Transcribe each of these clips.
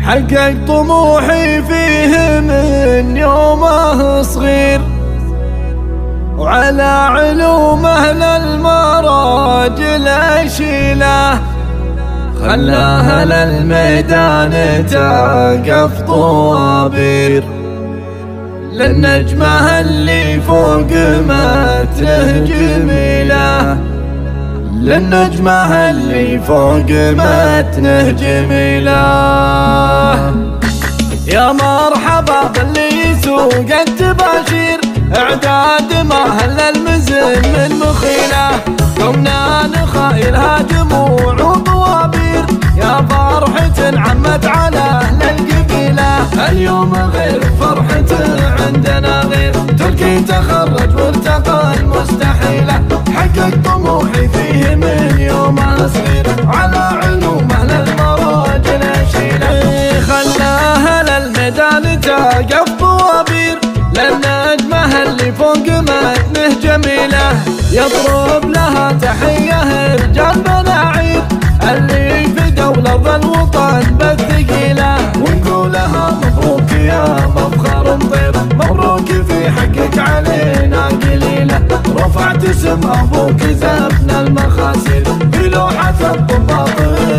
حقق طموحي فيه من يومه صغير، وعلى علومه للمراجل اشيله، خلاها للميدان تقف طوابير، للنجمة اللي فوق متنه جميله، للنجمة اللي فوق متنه جميله. يا مرحبا باللي يسوق التباشير، اعداد مهل المزن من مخيله، قمنا نخايلها جموع وطوابير، يا فرحة عمت على اهل القبيله. اليوم غير فرحته عندنا غير، تركي تخرج وارتقى المستحيله، حقق طموحي فيه من يوم صغير، على علومه للمراجل اشيله، خلاها للميدان تقف طوابير، للنجمه اللي فوق متنه جميله، يضرب لها تحيه رجال بناعير، اللي في دولة الوطن بالثقيله، ونقولها مبروك يا مفخر مطير، مبروك في حقك علينا قليله، رفعت اسم ابوك زبنا المخاسر، في لوحة الضباط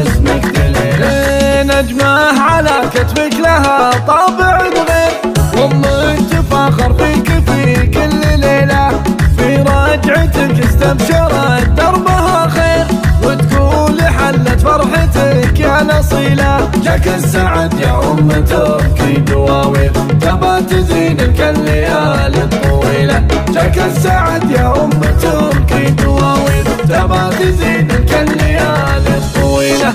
اسمك دليله، نجمه على كتفك لها طابع غير، وامك تفاخر فيك في كل ليله، في رجعتك استبشرت دربها خير، وتقول حلت فرحتك يا نصيله، جاك السعد يا ام تركي دواوير، تبى تزين لك الليالي الطويله، جاك السعد يا ام تركي دواوير، تبى تزين لك الليالي الطويله.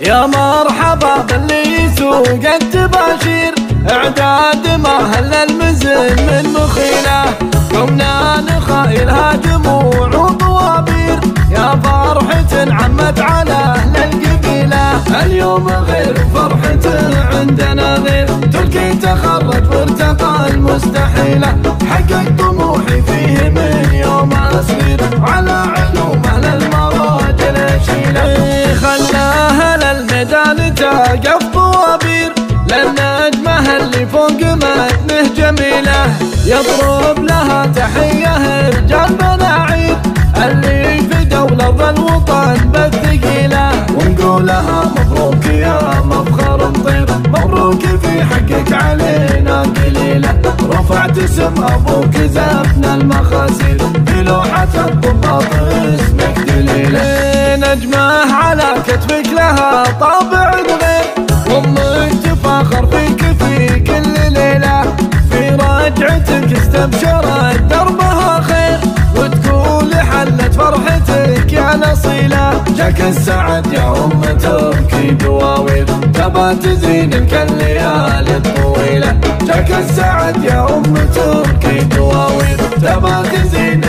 يا مرحبا باللي يسوق التباشير، اعداد مهل المزن من مخيله، قمنا نخايلها جموع وطوابير، يا فرحة عمت على اهل القبيله. اليوم غير فرحته عندنا غير، تركي تخرج وارتقى المستحيله، حقق طموحي فيه من يوم صغير، على علومه للمراجل اشيله، خلاها للميدان تقف طوابير، للنجمه اللي فوق متنه جميله، يضرب لها تحيه رجال بناعير، اللي في دولة الوطن بالثقيله، ونقولها مبروك يا مفخر مطير، مبروك في حقك علينا قليله، رفعت اسم ابوك زبنا المخاسر، في لوحة الضباط اسمك دليله، نجمه على كتفك لها طابع غير، وامك تفاخر فيك في كل ليله، في رجعتك استبشرت دربها خير، وتقول حلت فرحتك يا نصيله، جاك السعد يا ام تركي دواوير، تبى تزين لك الليالي الطويله، جاك السعد يا ام تركي دواوير، تبى تزين